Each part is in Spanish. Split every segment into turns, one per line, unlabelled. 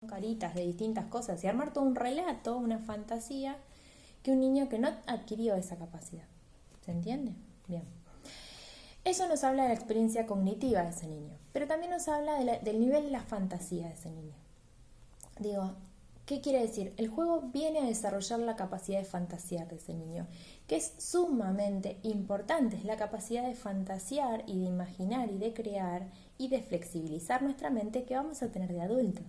caritas de distintas cosas y armar todo un relato, una fantasía, que un niño que no adquirió esa capacidad. ¿Se entiende? Bien. Eso nos habla de la experiencia cognitiva de ese niño, pero también nos habla del nivel de la fantasía de ese niño. Digo, ¿qué quiere decir? El juego viene a desarrollar la capacidad de fantasear de ese niño, que es sumamente importante, es la capacidad de fantasear y de imaginar y de crear y de flexibilizar nuestra mente que vamos a tener de adultos.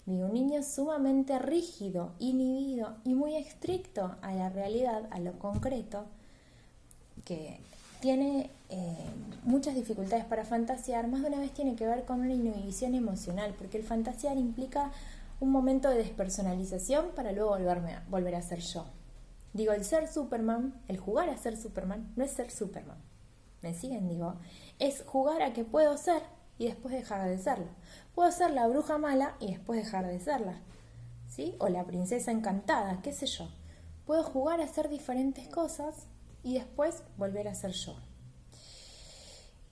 Digo, un niño sumamente rígido, inhibido y muy estricto a la realidad, a lo concreto, que tiene muchas dificultades para fantasear, más de una vez tiene que ver con una inhibición emocional, porque el fantasear implica un momento de despersonalización para luego volver a ser yo. Digo, el ser Superman, el jugar a ser Superman, no es ser Superman. ¿Me siguen? Digo, es jugar a que puedo ser y después dejar de serlo. Puedo ser la bruja mala y después dejar de serla, ¿sí? O la princesa encantada, qué sé yo. Puedo jugar a hacer diferentes cosas y después volver a ser yo.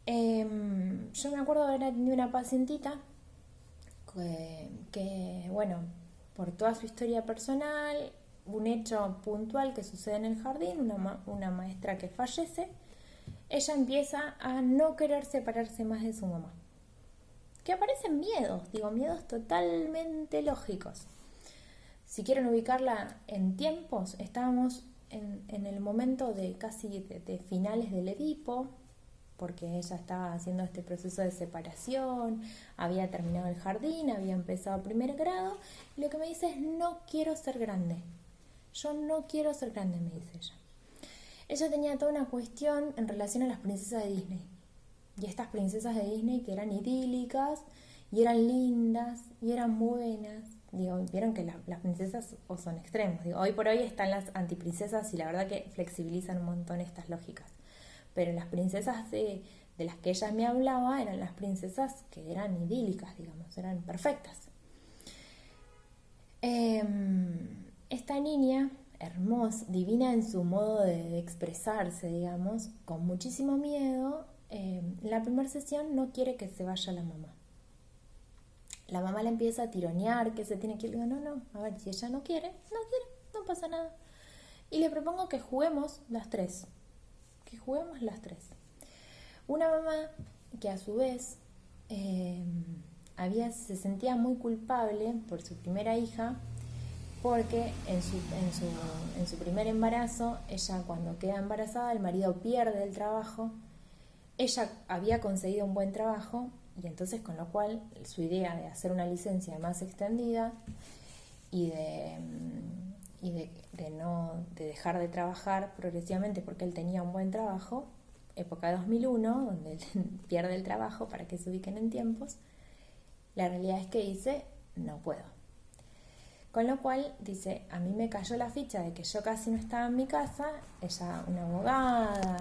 Yo me acuerdo de haber tenido una pacientita que, bueno, por toda su historia personal, un hecho puntual que sucede en el jardín, una maestra que fallece, ella empieza a no querer separarse más de su mamá. Que aparecen miedos, digo, miedos totalmente lógicos. Si quieren ubicarla en tiempos, estábamos en el momento de casi de finales del Edipo, porque ella estaba haciendo este proceso de separación, había terminado el jardín, había empezado primer grado, y lo que me dice es, no quiero ser grande. Yo no quiero ser grande, me dice ella. Ella tenía toda una cuestión en relación a las princesas de Disney. Y estas princesas de Disney que eran idílicas, y eran lindas, y eran buenas. Digo, vieron que las princesas son extremos. Digo, hoy por hoy están las antiprincesas y la verdad que flexibilizan un montón estas lógicas. Pero las princesas de las que ella me hablaba eran las princesas que eran idílicas, digamos, eran perfectas. Esta niña, hermosa, divina en su modo de expresarse, digamos, con muchísimo miedo, en la primera sesión no quiere que se vaya la mamá. La mamá la empieza a tironear, que se tiene que ir. Le digo, no, a ver, si ella no quiere, no pasa nada. Y le propongo que juguemos las tres. Una mamá que a su vez se sentía muy culpable por su primera hija, porque en su primer embarazo, ella cuando queda embarazada, el marido pierde el trabajo. Ella había conseguido un buen trabajo y entonces con lo cual su idea de hacer una licencia más extendida y de dejar de trabajar progresivamente porque él tenía un buen trabajo, época de 2001, donde él pierde el trabajo para que se ubiquen en tiempos, la realidad es que dice, no puedo. Con lo cual dice, a mí me cayó la ficha de que yo casi no estaba en mi casa, ella una abogada,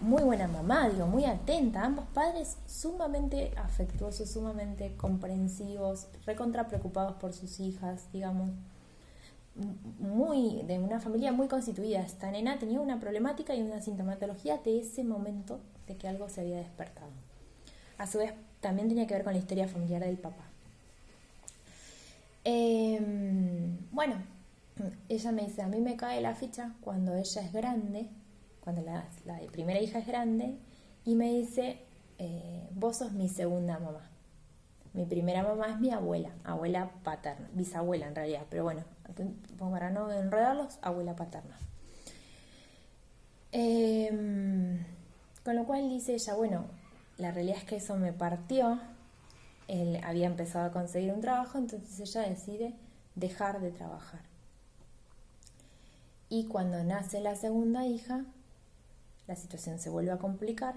muy buena mamá, digo, muy atenta, ambos padres sumamente afectuosos, sumamente comprensivos, recontra preocupados por sus hijas, digamos, de una familia muy constituida. Esta nena tenía una problemática y una sintomatología de ese momento de que algo se había despertado. A su vez, también tenía que ver con la historia familiar del papá. Bueno, ella me dice, a mí me cae la ficha cuando ella es grande, cuando la primera hija es grande, y me dice, vos sos mi segunda mamá. Mi primera mamá es mi abuela paterna, bisabuela en realidad, pero bueno, para no enredarlos, abuela paterna. Con lo cual dice ella, bueno, la realidad es que eso me partió. Él había empezado a conseguir un trabajo, entonces ella decide dejar de trabajar. Y cuando nace la segunda hija, la situación se vuelve a complicar,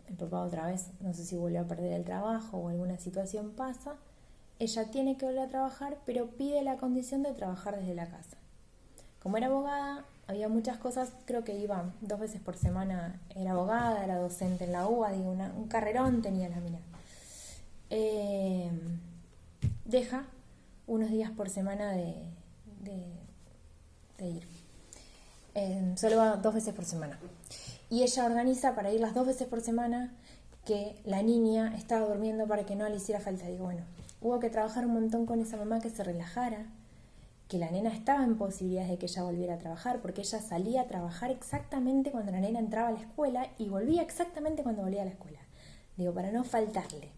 el papá otra vez, no sé si vuelve a perder el trabajo o alguna situación pasa, ella tiene que volver a trabajar, pero pide la condición de trabajar desde la casa. Como era abogada, había muchas cosas, creo que iba 2 veces por semana, era abogada, era docente en la UBA, digo, un carrerón tenía la mina. Deja unos días por semana de ir. Solo va 2 veces por semana. Y ella organiza para ir las 2 veces por semana que la niña estaba durmiendo para que no le hiciera falta. Digo, bueno, hubo que trabajar un montón con esa mamá que se relajara, que la nena estaba en posibilidades de que ella volviera a trabajar, porque ella salía a trabajar exactamente cuando la nena entraba a la escuela y volvía exactamente cuando volvía a la escuela. Digo, para no faltarle.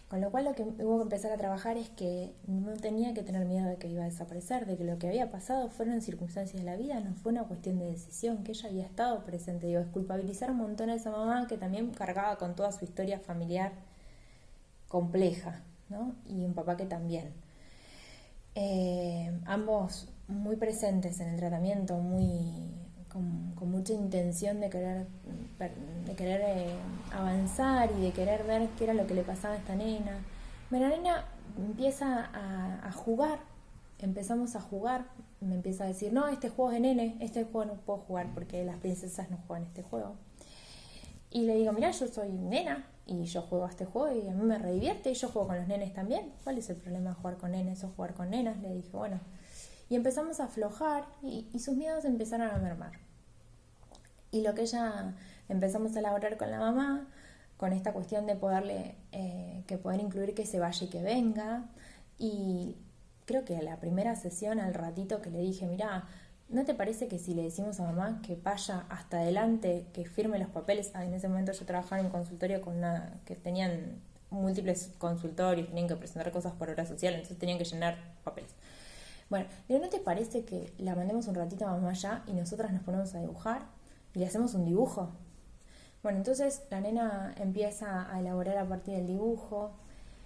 Con lo cual lo que hubo que empezar a trabajar es que no tenía que tener miedo de que iba a desaparecer, de que lo que había pasado fueron circunstancias de la vida, no fue una cuestión de decisión, que ella había estado presente. Digo, desculpabilizar un montón a esa mamá que también cargaba con toda su historia familiar compleja, ¿no? Y un papá que también. Ambos muy presentes en el tratamiento, con mucha intención de querer avanzar y de querer ver qué era lo que le pasaba a esta nena. Bueno, la nena empieza a jugar, empezamos a jugar, me empieza a decir, no, este juego es de nene, este juego no puedo jugar porque las princesas no juegan este juego. Y le digo, mira, yo soy nena y yo juego a este juego y a mí me re divierte y yo juego con los nenes también. ¿Cuál es el problema de jugar con nenes o jugar con nenas? Le dije, bueno. Y empezamos a aflojar y sus miedos empezaron a mermar. Y lo que ella empezamos a elaborar con la mamá, con esta cuestión de poder incluir que se vaya y que venga. Y creo que a la primera sesión, al ratito que le dije, mira, ¿no te parece que si le decimos a mamá que vaya hasta adelante, que firme los papeles? En ese momento yo trabajaba en un consultorio que tenían múltiples consultorios, tenían que presentar cosas por obra social, entonces tenían que llenar papeles. Bueno, ¿no te parece que la mandemos un ratito a mamá ya y nosotras nos ponemos a dibujar y le hacemos un dibujo? Bueno, entonces la nena empieza a elaborar a partir del dibujo.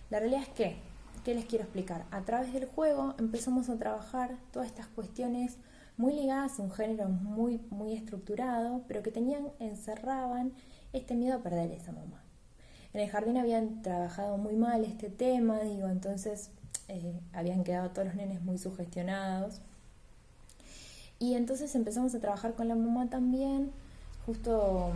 La realidad es que, ¿qué les quiero explicar? A través del juego empezamos a trabajar todas estas cuestiones muy ligadas a un género muy, muy estructurado, pero que encerraban este miedo a perder a esa mamá. En el jardín habían trabajado muy mal este tema, entonces habían quedado todos los nenes muy sugestionados. Y entonces empezamos a trabajar con la mamá también, justo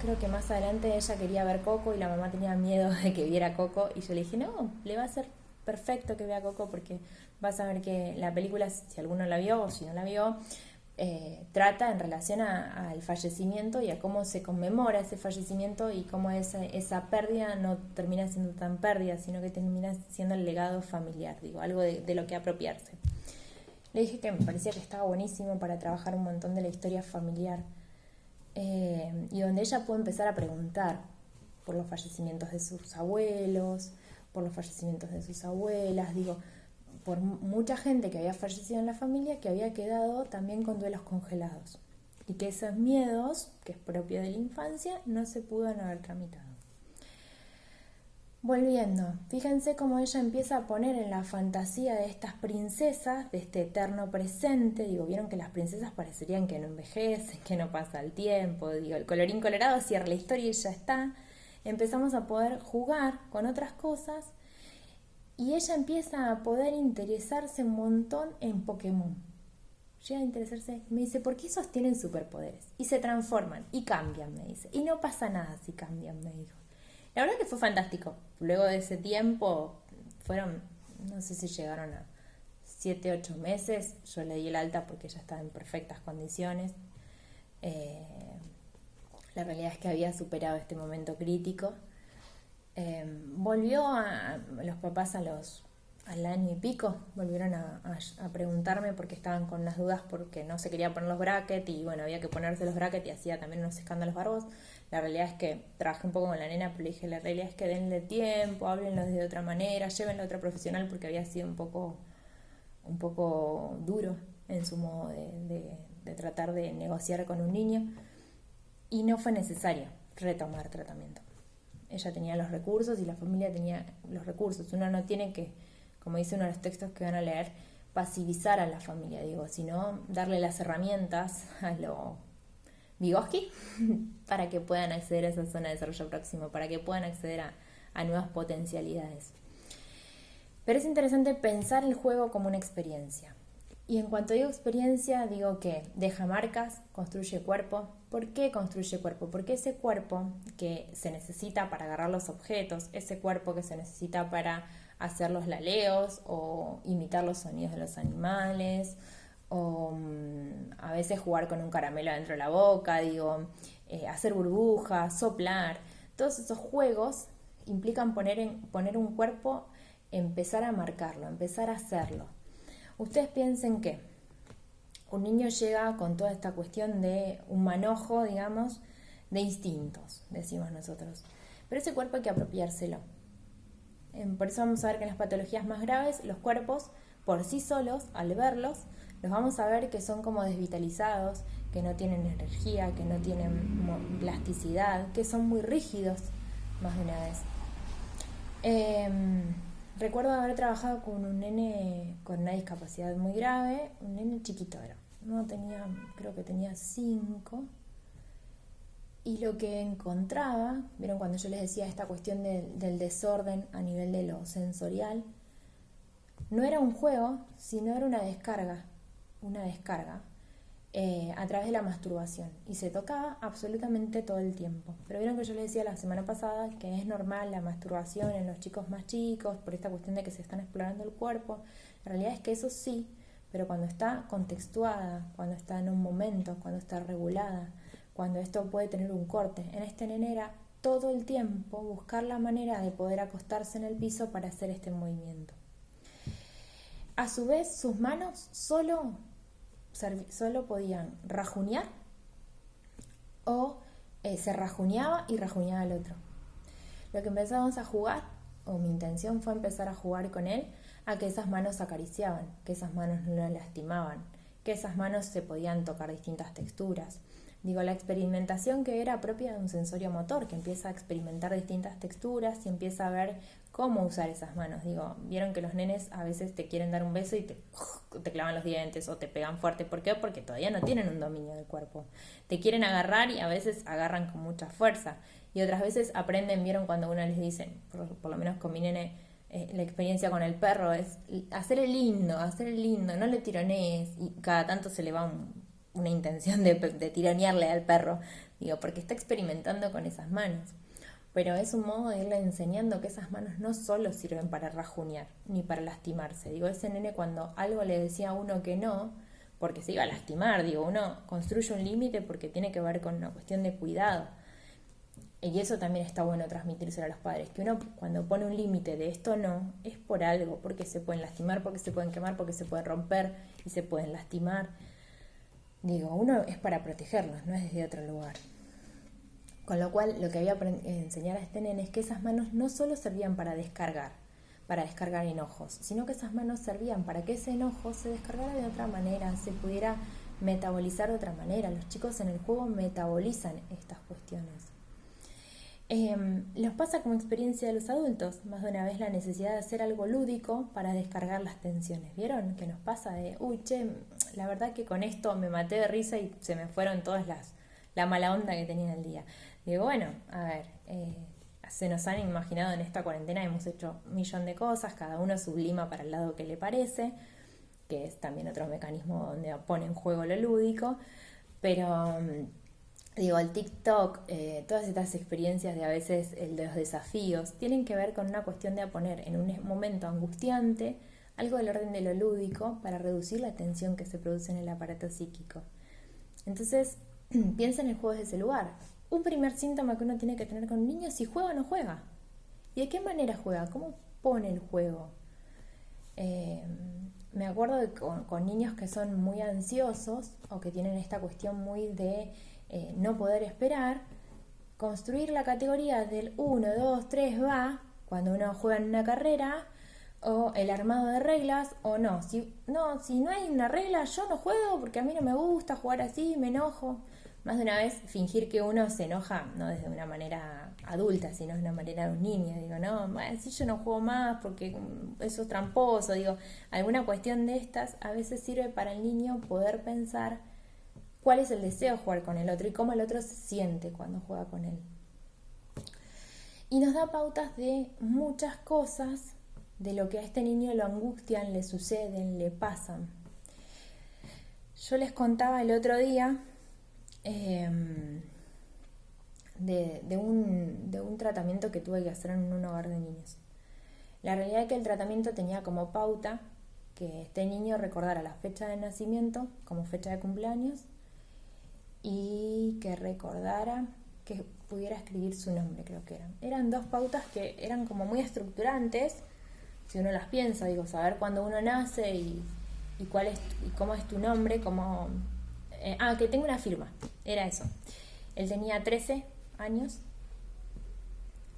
creo que más adelante ella quería ver Coco y la mamá tenía miedo de que viera Coco y yo le dije, no, le va a ser perfecto que vea Coco porque vas a ver que la película, si alguno la vio o si no la vio, trata en relación al fallecimiento y a cómo se conmemora ese fallecimiento y cómo esa pérdida no termina siendo tan pérdida, sino que termina siendo el legado familiar, algo de lo que apropiarse. Le dije que me parecía que estaba buenísimo para trabajar un montón de la historia familiar y donde ella puede empezar a preguntar por los fallecimientos de sus abuelos, por los fallecimientos de sus abuelas, por mucha gente que había fallecido en la familia que había quedado también con duelos congelados y que esos miedos, que es propio de la infancia, no se pudieron haber tramitado. Volviendo, fíjense cómo ella empieza a poner en la fantasía de estas princesas, de este eterno presente, vieron que las princesas parecerían que no envejecen, que no pasa el tiempo, el colorín colorado cierra la historia y ya está. Empezamos a poder jugar con otras cosas y ella empieza a poder interesarse un montón en Pokémon. Llega a interesarse, me dice, ¿por qué esos tienen superpoderes? Y se transforman y cambian, me dice. Y no pasa nada si cambian, me dijo. La verdad que fue fantástico. Luego de ese tiempo, fueron, no sé si llegaron a 7, 8 meses. Yo le di el alta porque ella estaba en perfectas condiciones. La realidad es que había superado este momento crítico. Volvió a los papás al año y pico, volvieron a preguntarme porque estaban con unas dudas porque no se quería poner los brackets y había que ponerse los brackets y hacía también unos escándalos barbos. La realidad es que trabajé un poco con la nena, pero le dije, la realidad es que denle tiempo, háblenlo de otra manera, llévenlo a otra profesional porque había sido un poco duro en su modo de tratar de negociar con un niño y no fue necesario retomar tratamiento. Ella tenía los recursos y la familia tenía los recursos. Uno no tiene que, como dice uno de los textos que van a leer, pasivizar a la familia, sino darle las herramientas a lo Vygotsky para que puedan acceder a esa zona de desarrollo próximo, para que puedan acceder a nuevas potencialidades. Pero es interesante pensar el juego como una experiencia. Y en cuanto digo experiencia, digo que deja marcas, construye cuerpo. ¿Por qué construye cuerpo? Porque ese cuerpo que se necesita para agarrar los objetos, ese cuerpo que se necesita para hacer los laleos o imitar los sonidos de los animales, o a veces jugar con un caramelo dentro de la boca, hacer burbujas, soplar, todos esos juegos implican poner un cuerpo, empezar a marcarlo, empezar a hacerlo. Ustedes piensen que un niño llega con toda esta cuestión de un manojo, digamos, de instintos, decimos nosotros. Pero ese cuerpo hay que apropiárselo. Por eso vamos a ver que en las patologías más graves, los cuerpos por sí solos, al verlos, los vamos a ver que son como desvitalizados, que no tienen energía, que no tienen plasticidad, que son muy rígidos, más de una vez. Recuerdo haber trabajado con un nene con una discapacidad muy grave, un nene chiquito era, creo que tenía 5, y lo que encontraba, vieron cuando yo les decía esta cuestión del desorden a nivel de lo sensorial, no era un juego, sino era una descarga a través de la masturbación, y se tocaba absolutamente todo el tiempo. Pero vieron que yo les decía la semana pasada que es normal la masturbación en los chicos más chicos por esta cuestión de que se están explorando el cuerpo. La realidad es que eso sí, pero cuando está contextuada, cuando está en un momento, cuando está regulada, cuando esto puede tener un corte. En este nene era todo el tiempo buscar la manera de poder acostarse en el piso para hacer este movimiento. A su vez, sus manos solo podían rajunear o se rajuneaba y rajuneaba al otro. Lo que empezamos a jugar, o mi intención fue empezar a jugar con él, a que esas manos acariciaban, que esas manos no lo lastimaban, que esas manos se podían tocar distintas texturas. Digo, la experimentación que era propia de un sensorio motor, que empieza a experimentar distintas texturas y empieza a ver cómo usar esas manos. Digo, vieron que los nenes a veces te quieren dar un beso y te clavan los dientes o te pegan fuerte. ¿Por qué? Porque todavía no tienen un dominio del cuerpo. Te quieren agarrar y a veces agarran con mucha fuerza. Y otras veces aprenden, vieron cuando uno les dice, por lo menos con mi nene, la experiencia con el perro es hacer el lindo, no le tironees. Y cada tanto se le va una intención de tironearle al perro, digo, porque está experimentando con esas manos. Pero es un modo de irle enseñando que esas manos no solo sirven para rajunear, ni para lastimarse. Digo, ese nene cuando algo le decía a uno que no, porque se iba a lastimar, digo, uno construye un límite porque tiene que ver con una cuestión de cuidado. Y eso también está bueno transmitírselo a los padres, que uno cuando pone un límite de esto no, es por algo, porque se pueden lastimar, porque se pueden quemar, porque se pueden romper y se pueden lastimar. Digo, uno es para protegerlos, no es desde otro lugar. Con lo cual, lo que había que enseñar a este nene es que esas manos no solo servían para descargar enojos, sino que esas manos servían para que ese enojo se descargara de otra manera, se pudiera metabolizar de otra manera. Los chicos en el juego metabolizan estas cuestiones. Nos pasa como experiencia de los adultos, más de una vez la necesidad de hacer algo lúdico para descargar las tensiones. ¿Vieron? Que nos pasa de, la verdad que con esto me maté de risa y se me fueron todas la mala onda que tenía en el día. Digo, bueno, a ver, se nos han imaginado en esta cuarentena, hemos hecho un millón de cosas, cada uno sublima para el lado que le parece, que es también otro mecanismo donde pone en juego lo lúdico, pero digo, el TikTok, todas estas experiencias de a veces de los desafíos, tienen que ver con una cuestión de poner en un momento angustiante algo del orden de lo lúdico para reducir la tensión que se produce en el aparato psíquico. Entonces, piensa en el juego desde ese lugar. Un primer síntoma que uno tiene que tener con un niño es si juega o no juega. ¿Y de qué manera juega? ¿Cómo pone el juego? Me acuerdo de con niños que son muy ansiosos o que tienen esta cuestión muy de no poder esperar, construir la categoría del 1, 2, 3 va, cuando uno juega en una carrera, o el armado de reglas, o no. Si no hay una regla, yo no juego porque a mí no me gusta jugar así, me enojo. Más de una vez fingir que uno se enoja, no desde una manera adulta, sino de una manera de un niño. Digo, no, si yo no juego más porque eso es tramposo. Digo, alguna cuestión de estas a veces sirve para el niño poder pensar cuál es el deseo de jugar con el otro y cómo el otro se siente cuando juega con él. Y nos da pautas de muchas cosas de lo que a este niño lo angustian, le suceden, le pasan. Yo les contaba el otro día de un tratamiento que tuve que hacer en un hogar de niños. La realidad es que el tratamiento tenía como pauta que este niño recordara la fecha de nacimiento como fecha de cumpleaños y que recordara que pudiera escribir su nombre, creo que eran. Eran 2 pautas que eran como muy estructurantes, si uno las piensa, digo, saber cuándo uno nace y cuál es y cómo es tu nombre, cómo... que tengo una firma, era eso. Él tenía 13 años,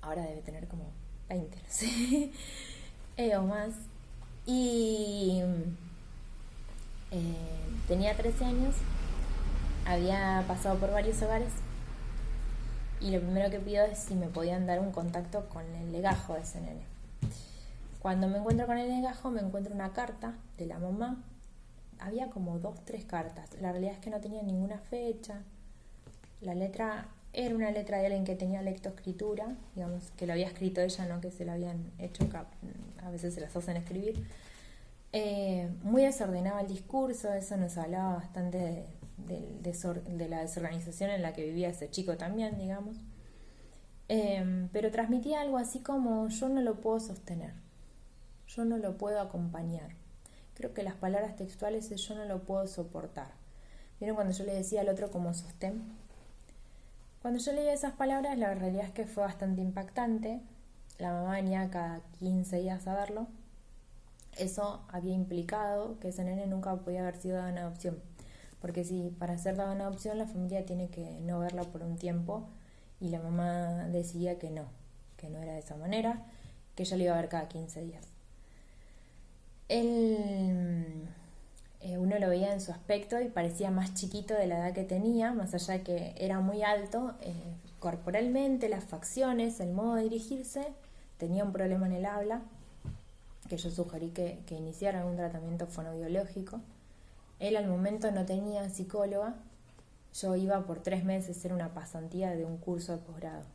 ahora debe tener como 20, no sé, o más. Y tenía 13 años, había pasado por varios hogares y lo primero que pido es si me podían dar un contacto con el legajo de ese nene. Cuando me encuentro con el legajo me encuentro una carta de la mamá. Había como 2, 3 cartas. La realidad es que no tenía ninguna fecha. La letra era una letra de alguien que tenía lectoescritura, digamos, que lo había escrito ella, no que se lo habían hecho, a veces se las hacen escribir. Muy desordenado el discurso, eso nos hablaba bastante de la desorganización en la que vivía ese chico también, digamos. Pero transmitía algo así como: yo no lo puedo sostener, yo no lo puedo acompañar. Creo que las palabras textuales es: yo no lo puedo soportar. ¿Vieron cuando yo le decía al otro como sostén? Cuando yo leía esas palabras, la realidad es que fue bastante impactante. La mamá venía cada 15 días a verlo. Eso había implicado que ese nene nunca podía haber sido dado en adopción. Porque si para ser dado en adopción la familia tiene que no verlo por un tiempo, y la mamá decía que no era de esa manera, que ella lo iba a ver cada 15 días. Uno lo veía en su aspecto y parecía más chiquito de la edad que tenía, más allá de que era muy alto, corporalmente, las facciones, el modo de dirigirse. Tenía un problema en el habla, que yo sugerí que iniciara un tratamiento fonoaudiológico. Él al momento no tenía psicóloga. Yo iba por 3 meses, era una pasantía de un curso de posgrado.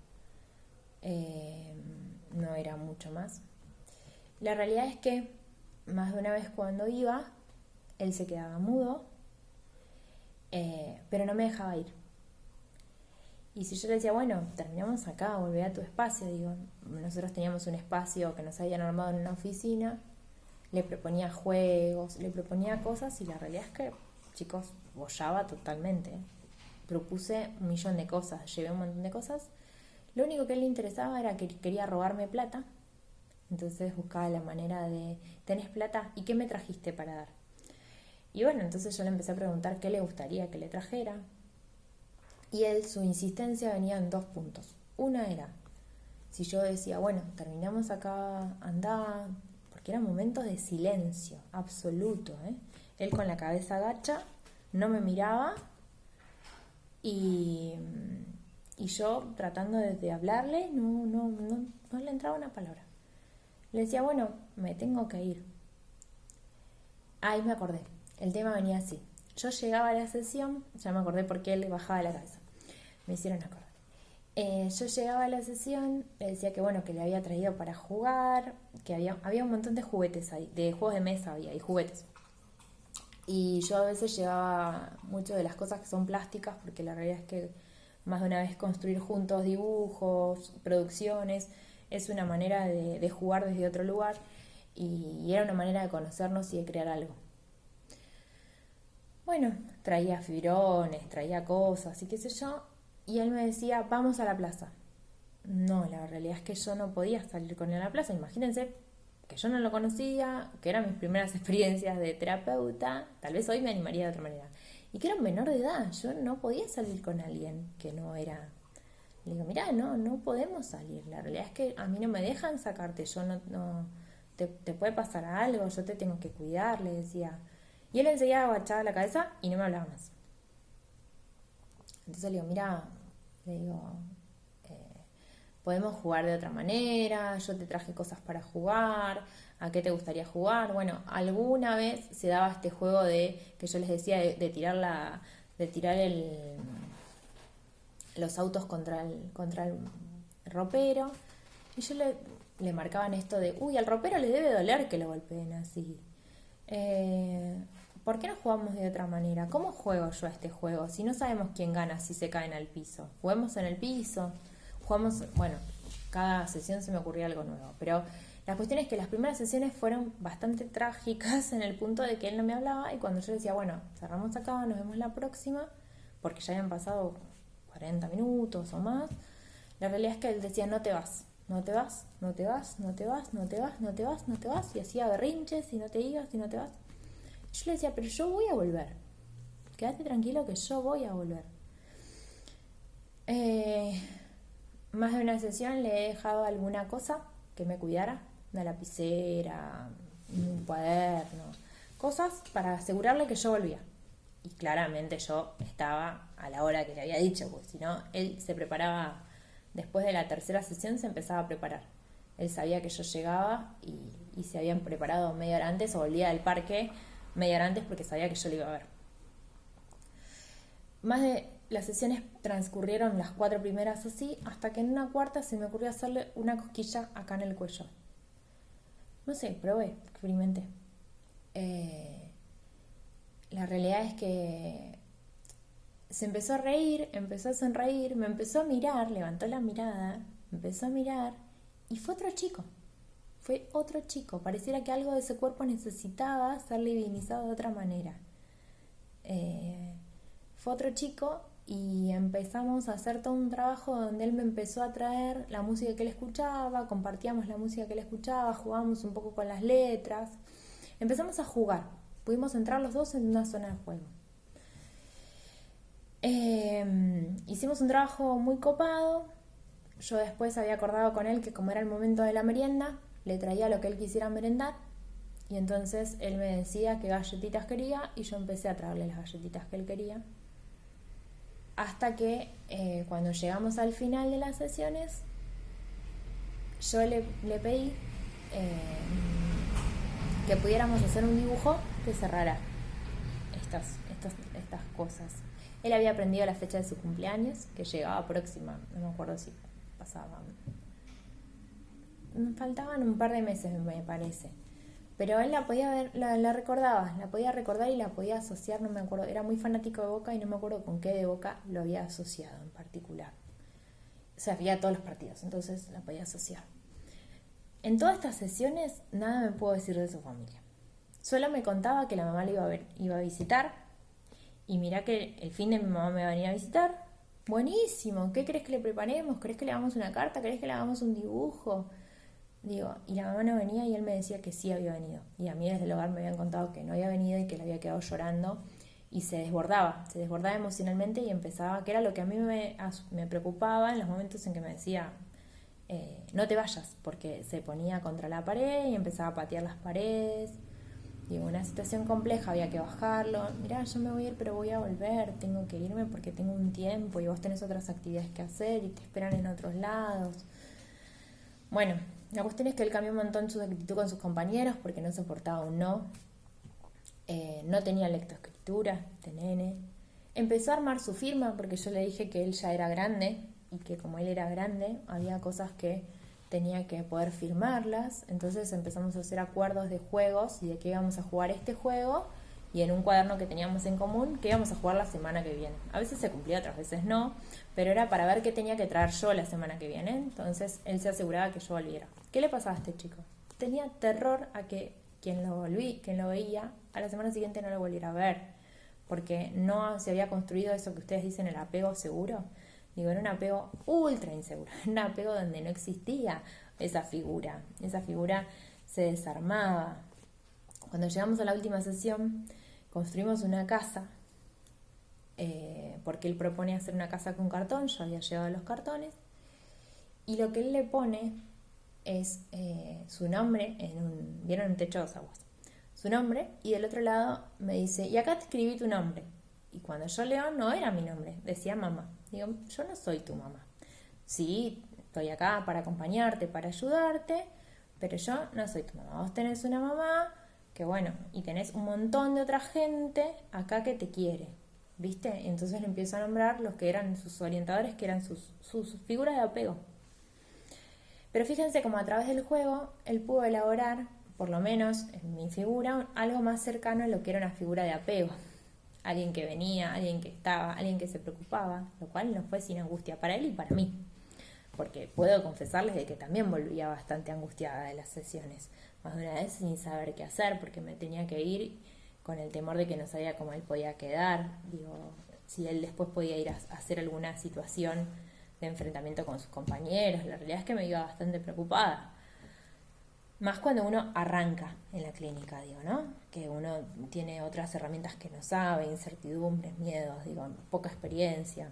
No era mucho más. La realidad es que más de una vez cuando iba, él se quedaba mudo, pero no me dejaba ir. Y si yo le decía: bueno, terminamos acá, volvé a tu espacio, digo, nosotros teníamos un espacio que nos habían armado en una oficina, le proponía juegos, le proponía cosas, y la realidad es que, chicos, bollaba totalmente. Propuse 1.000.000 de cosas, llevé un montón de cosas. Lo único que a él le interesaba era que quería robarme plata. Entonces buscaba la manera de: ¿tenés plata? ¿Y qué me trajiste para dar? Y bueno, entonces yo le empecé a preguntar qué le gustaría que le trajera. Y él, su insistencia venía en 2 puntos. Una era, si yo decía: bueno, terminamos acá, andá, porque eran momentos de silencio absoluto, Él con la cabeza agacha, no me miraba, y yo tratando de hablarle, no le entraba una palabra. Le decía: bueno, me tengo que ir. Ahí me acordé. El tema venía así. Yo llegaba a la sesión, ya me acordé por qué él le bajaba la cabeza. Me hicieron acordar. Yo llegaba a la sesión, le decía que bueno, que le había traído para jugar, que había un montón de juguetes ahí, de juegos de mesa había, y juguetes. Y yo a veces llevaba mucho de las cosas que son plásticas, porque la realidad es que más de una vez construir juntos dibujos, producciones, es una manera de jugar desde otro lugar, y era una manera de conocernos y de crear algo. Bueno, traía fibrones, traía cosas y qué sé yo, y él me decía: vamos a la plaza. No, la realidad es que yo no podía salir con él a la plaza. Imagínense que yo no lo conocía, que eran mis primeras experiencias de terapeuta, tal vez hoy me animaría de otra manera, y que era un menor de edad. Yo no podía salir con alguien que no era... Le digo: mirá, no podemos salir, la realidad es que a mí no me dejan sacarte, yo no te puede pasar algo, yo te tengo que cuidar, le decía. Y él enseguida agachaba la cabeza y no me hablaba más. Entonces le digo: mirá, le digo, podemos jugar de otra manera, yo te traje cosas para jugar, ¿a qué te gustaría jugar? Bueno, alguna vez se daba este juego que yo les decía de tirar los autos contra el ropero, y yo le marcaban esto de: uy, al ropero le debe doler que lo golpeen así. ¿Por qué no jugamos de otra manera? ¿Cómo juego yo a este juego si no sabemos quién gana si se caen al piso? ¿Juguemos en el piso? Jugamos, bueno, cada sesión se me ocurría algo nuevo, pero la cuestión es que las primeras sesiones fueron bastante trágicas en el punto de que él no me hablaba, y cuando yo decía: bueno, cerramos acá, nos vemos la próxima, porque ya habían pasado 40 minutos o más. La realidad es que él decía, no te vas, no te vas, no te vas, no te vas, no te vas, no te vas, no te vas, y hacía berrinches, y no te ibas, y no te vas. Yo le decía, pero yo voy a volver, quédate tranquilo que yo voy a volver. Más de una sesión le he dejado alguna cosa que me cuidara, una lapicera, un cuaderno, cosas para asegurarle que yo volvía. Y claramente yo estaba a la hora que le había dicho, porque si no, él se preparaba, después de la tercera sesión se empezaba a preparar. Él sabía que yo llegaba y se habían preparado media hora antes, o volvía del parque media hora antes porque sabía que yo lo iba a ver. Más de las sesiones transcurrieron las 4 primeras así, hasta que en una cuarta se me ocurrió hacerle una cosquilla acá en el cuello. No sé, probé, experimenté. La realidad es que se empezó a reír, empezó a sonreír, me empezó a mirar, levantó la mirada, me empezó a mirar y fue otro chico, pareciera que algo de ese cuerpo necesitaba ser divinizado de otra manera. Fue otro chico y empezamos a hacer todo un trabajo donde él me empezó a traer la música que él escuchaba, compartíamos la música que él escuchaba, jugábamos un poco con las letras, empezamos a jugar, pudimos entrar los dos en una zona de juego. Hicimos un trabajo muy copado. Yo después había acordado con él que como era el momento de la merienda, le traía lo que él quisiera merendar, y entonces él me decía qué galletitas quería y yo empecé a traerle las galletitas que él quería, hasta que cuando llegamos al final de las sesiones yo le pedí que pudiéramos hacer un dibujo que cerrara estas cosas. Él había aprendido la fecha de su cumpleaños, que llegaba próxima, no me acuerdo si pasaban, me faltaban un par de meses me parece, pero él la podía ver, la recordaba, la podía recordar y la podía asociar, no me acuerdo, era muy fanático de Boca y no me acuerdo con qué de Boca lo había asociado en particular. O sea, había todos los partidos, entonces la podía asociar. En todas estas sesiones nada me puedo decir de su familia. Solo me contaba que la mamá le iba a visitar, y mirá que el fin de mi mamá me va a venir a visitar. Buenísimo, ¿qué crees que le preparemos? ¿Crees que le hagamos una carta? ¿Crees que le hagamos un dibujo? Digo, y la mamá no venía y él me decía que sí había venido. Y a mí desde el hogar me habían contado que no había venido y que le había quedado llorando y se desbordaba emocionalmente y empezaba, que era lo que a mí me preocupaba en los momentos en que me decía, no te vayas, porque se ponía contra la pared y empezaba a patear las paredes. Digo, una situación compleja, había que bajarlo. Mirá, yo me voy a ir, pero voy a volver, tengo que irme porque tengo un tiempo y vos tenés otras actividades que hacer y te esperan en otros lados. Bueno, la cuestión es que él cambió un montón su actitud con sus compañeros porque no soportaba un no. No tenía lectoescritura, de nene. Empezó a armar su firma porque yo le dije que él ya era grande y que como él era grande había cosas que tenía que poder firmarlas. Entonces empezamos a hacer acuerdos de juegos y de que íbamos a jugar este juego, y en un cuaderno que teníamos en común que íbamos a jugar la semana que viene. A veces se cumplía, otras veces no, pero era para ver qué tenía que traer yo la semana que viene. Entonces él se aseguraba que yo volviera. ¿Qué le pasaba a este chico? Tenía terror a que quien lo veía a la semana siguiente no lo volviera a ver, porque no se había construido eso que ustedes dicen, el apego seguro. Digo, era un apego ultra inseguro, un apego donde no existía esa figura se desarmaba. Cuando llegamos a la última sesión, construimos una casa, porque él propone hacer una casa con cartón, yo había llevado los cartones, y lo que él le pone es su nombre, ¿vieron un techo de 2 aguas? Su nombre, y del otro lado me dice, y acá te escribí tu nombre. Y cuando yo leo, no era mi nombre, decía mamá. Digo, yo no soy tu mamá. Sí, estoy acá para acompañarte, para ayudarte, pero yo no soy tu mamá. Vos tenés una mamá que bueno, y tenés un montón de otra gente acá que te quiere, ¿viste? Y entonces le empiezo a nombrar los que eran sus orientadores, que eran sus figuras de apego. Pero fíjense como a través del juego él pudo elaborar, por lo menos en mi figura, algo más cercano a lo que era una figura de apego. Alguien que venía, alguien que estaba, alguien que se preocupaba, lo cual no fue sin angustia para él y para mí, porque puedo confesarles de que también volvía bastante angustiada de las sesiones, más de una vez sin saber qué hacer, porque me tenía que ir con el temor de que no sabía cómo él podía quedar. Digo, si él después podía ir a hacer alguna situación de enfrentamiento con sus compañeros. La realidad es que me iba bastante preocupada. Más cuando uno arranca en la clínica, digo, ¿no? Que uno tiene otras herramientas que no sabe, incertidumbres, miedos, digo, poca experiencia.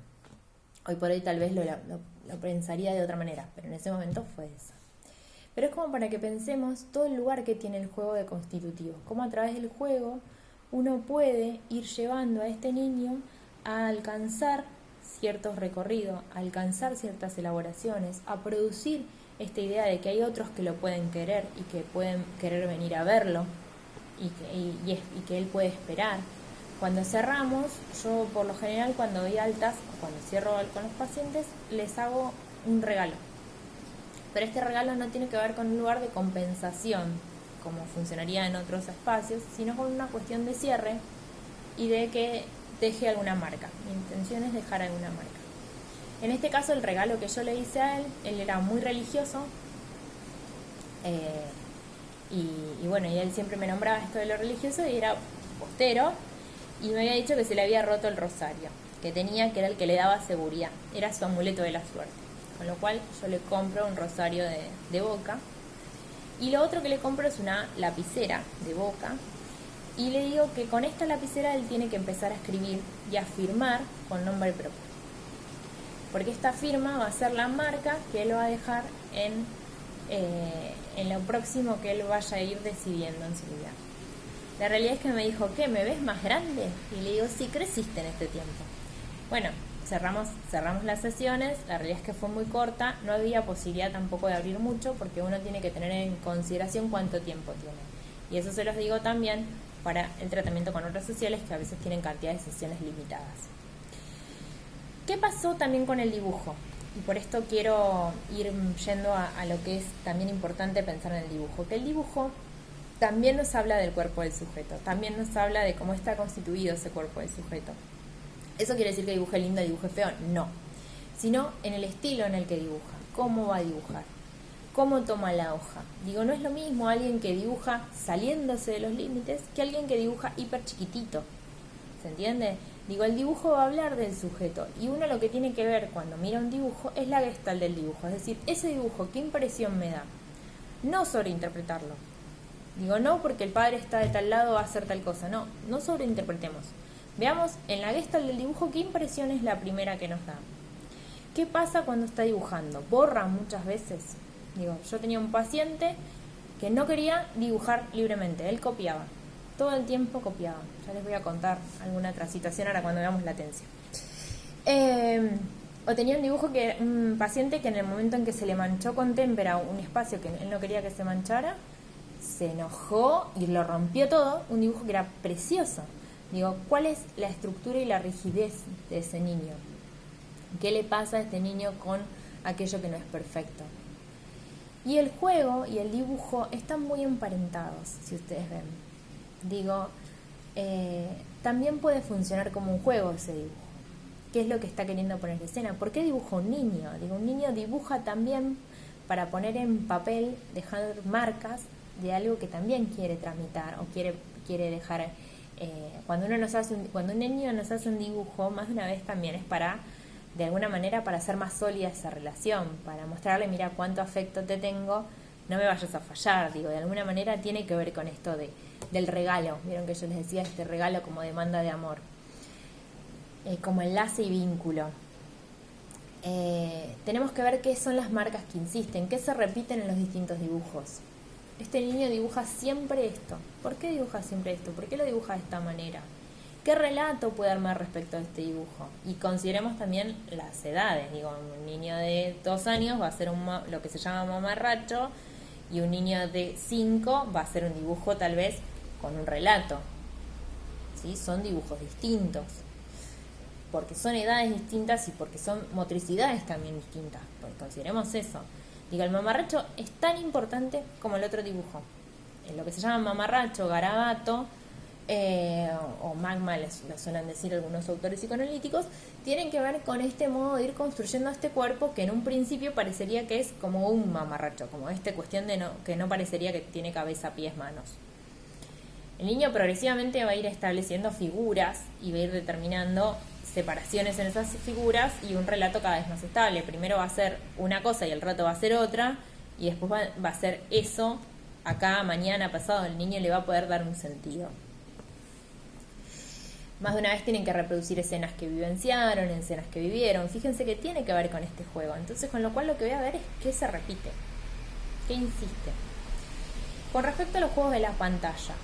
Hoy por hoy tal vez lo pensaría de otra manera, pero en ese momento fue eso. Pero es como para que pensemos todo el lugar que tiene el juego de constitutivo, cómo a través del juego uno puede ir llevando a este niño a alcanzar ciertos recorridos, a alcanzar ciertas elaboraciones, a producir esta idea de que hay otros que lo pueden querer y que pueden querer venir a verlo y que él puede esperar. Cuando cerramos, yo por lo general cuando doy altas o cuando cierro con los pacientes, les hago un regalo. Pero este regalo no tiene que ver con un lugar de compensación, como funcionaría en otros espacios, sino con una cuestión de cierre y de que deje alguna marca. Mi intención es dejar alguna marca. En este caso el regalo que yo le hice a él era muy religioso y bueno, y él siempre me nombraba esto de lo religioso y era postero y me había dicho que se le había roto el rosario, que era el que le daba seguridad, era su amuleto de la suerte, con lo cual yo le compro un rosario de Boca y lo otro que le compro es una lapicera de Boca y le digo que con esta lapicera él tiene que empezar a escribir y a firmar con nombre propio. Porque esta firma va a ser la marca que él va a dejar en lo próximo que él vaya a ir decidiendo en su vida. La realidad es que me dijo, ¿qué? ¿Me ves más grande? Y le digo, sí, creciste en este tiempo. Bueno, cerramos las sesiones, la realidad es que fue muy corta, no había posibilidad tampoco de abrir mucho porque uno tiene que tener en consideración cuánto tiempo tiene. Y eso se los digo también para el tratamiento con otros sociales que a veces tienen cantidad de sesiones limitadas. ¿Qué pasó también con el dibujo? Y por esto quiero ir yendo a lo que es también importante pensar en el dibujo. Que el dibujo también nos habla del cuerpo del sujeto, también nos habla de cómo está constituido ese cuerpo del sujeto. ¿Eso quiere decir que dibuje lindo, dibuje feo? No. Sino en el estilo en el que dibuja, cómo va a dibujar, cómo toma la hoja. Digo, no es lo mismo alguien que dibuja saliéndose de los límites que alguien que dibuja hiper chiquitito. ¿Se entiende? Digo, el dibujo va a hablar del sujeto y uno lo que tiene que ver cuando mira un dibujo es la gestalt del dibujo, es decir, ese dibujo, ¿qué impresión me da? No sobreinterpretarlo. Digo, no porque el padre está de tal lado va a hacer tal cosa, no sobreinterpretemos. Veamos en la gestalt del dibujo qué impresión es la primera que nos da. ¿Qué pasa cuando está dibujando? ¿Borra muchas veces? Digo, yo tenía un paciente que no quería dibujar libremente, él copiaba. Todo el tiempo copiaba. Ya les voy a contar alguna otra situación ahora cuando veamos la atención. O tenía un paciente que en el momento en que se le manchó con témpera un espacio que él no quería que se manchara, se enojó y lo rompió todo, un dibujo que era precioso. Digo, ¿cuál es la estructura y la rigidez de ese niño? ¿Qué le pasa a este niño con aquello que no es perfecto? Y el juego y el dibujo están muy emparentados, si ustedes ven. Digo, también puede funcionar como un juego ese dibujo. ¿Qué es lo que está queriendo poner en escena? ¿Por qué dibuja un niño? Digo, un niño dibuja también para poner en papel, dejar marcas de algo que también quiere tramitar o quiere dejar. Cuando un niño nos hace un dibujo, más de una vez también es para, de alguna manera, para hacer más sólida esa relación, para mostrarle, mira cuánto afecto te tengo, no me vayas a fallar. Digo, de alguna manera tiene que ver con esto del regalo. Vieron que yo les decía este regalo como demanda de amor, como enlace y vínculo. Tenemos que ver qué son las marcas que insisten, qué se repiten en los distintos dibujos. Este niño dibuja siempre esto. ¿Por qué dibuja siempre esto? ¿Por qué lo dibuja de esta manera? ¿Qué relato puede armar respecto a este dibujo? Y consideremos también las edades. Digo, un niño de 2 años va a hacer lo que se llama mamarracho, y un niño de 5 va a hacer un dibujo tal vez con un relato. ¿Sí? Son dibujos distintos, porque son edades distintas y porque son motricidades también distintas. Pues consideremos eso. Digo, el mamarracho es tan importante como el otro dibujo. En lo que se llama mamarracho, garabato o magma, lo suelen decir algunos autores psicoanalíticos, tienen que ver con este modo de ir construyendo este cuerpo que en un principio parecería que es como un mamarracho, como esta cuestión de que no parecería que tiene cabeza, pies, manos. El niño progresivamente va a ir estableciendo figuras y va a ir determinando separaciones en esas figuras y un relato cada vez más estable. Primero va a ser una cosa y el rato va a ser otra, y después va a ser eso, acá, mañana, pasado, el niño le va a poder dar un sentido. Más de una vez tienen que reproducir escenas que vivenciaron, escenas que vivieron. Fíjense que tiene que ver con este juego. Entonces, con lo cual lo que voy a ver es qué se repite, qué insiste. Con respecto a los juegos de la pantalla,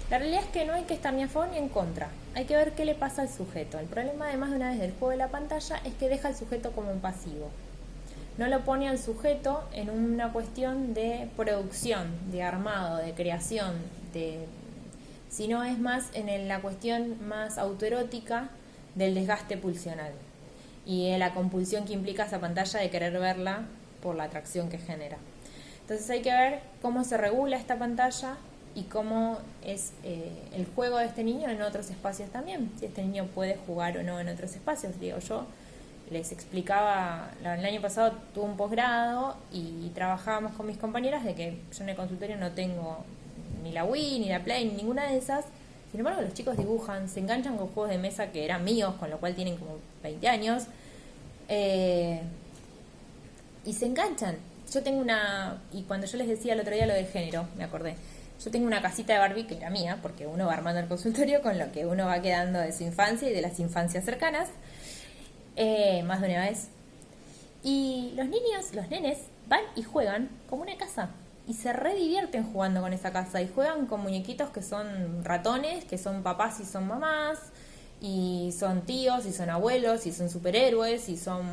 la realidad es que no hay que estar ni a favor ni en contra. Hay que ver qué le pasa al sujeto. El problema, además de una vez del juego de la pantalla, es que deja al sujeto como un pasivo. No lo pone al sujeto en una cuestión de producción, de armado, de creación, sino es más en la cuestión más autoerótica del desgaste pulsional y de la compulsión que implica esa pantalla de querer verla por la atracción que genera. Entonces hay que ver cómo se regula esta pantalla y cómo es el juego de este niño en otros espacios también, si este niño puede jugar o no en otros espacios. Digo, yo les explicaba, el año pasado tuve un posgrado y trabajábamos con mis compañeras de que yo en el consultorio no tengo ni la Wii, ni la Play, ni ninguna de esas. Sin embargo, los chicos dibujan, se enganchan con juegos de mesa que eran míos, con lo cual tienen como 20 años, y se enganchan. Yo tengo y cuando yo les decía el otro día lo del género, me acordé, yo tengo una casita de Barbie que era mía, porque uno va armando el consultorio con lo que uno va quedando de su infancia y de las infancias cercanas, más de una vez. Y los nenes, van y juegan como una casa. Y se redivierten jugando con esa casa. Y juegan con muñequitos que son ratones, que son papás y son mamás, y son tíos y son abuelos, y son superhéroes, y son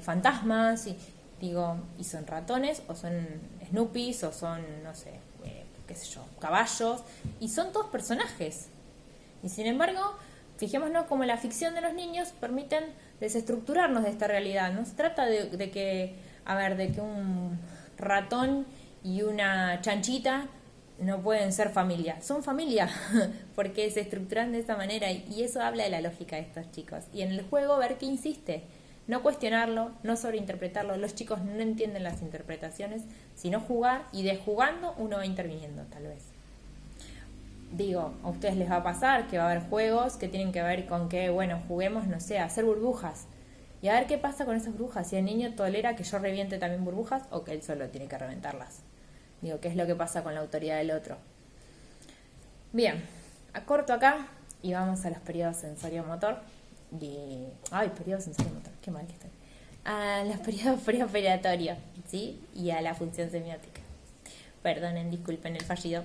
fantasmas, y son ratones, o son Snoopys, o son, no sé, qué sé yo, caballos. Y son todos personajes. Y sin embargo, fijémonos cómo la ficción de los niños permiten desestructurarnos de esta realidad. No se trata de que un ratón y una chanchita no pueden ser familia. Son familia, porque se estructuran de esa manera, y eso habla de la lógica de estos chicos. Y en el juego ver qué insiste. No cuestionarlo, no sobreinterpretarlo. Los chicos no entienden las interpretaciones, sino jugar, y de jugando uno va interviniendo, tal vez. Digo, a ustedes les va a pasar que va a haber juegos que tienen que ver con que, bueno, juguemos, no sé, a hacer burbujas. Y a ver qué pasa con esas burbujas. Si el niño tolera que yo reviente también burbujas o que él solo tiene que reventarlas. Digo, ¿qué es lo que pasa con la autoridad del otro? Bien, acorto acá y vamos a los periodos sensorio-motor. Periodo sensorio-motor, qué mal que estoy. A los periodos preoperatorios, ¿sí? Y a la función semiótica. Perdonen, disculpen el fallido.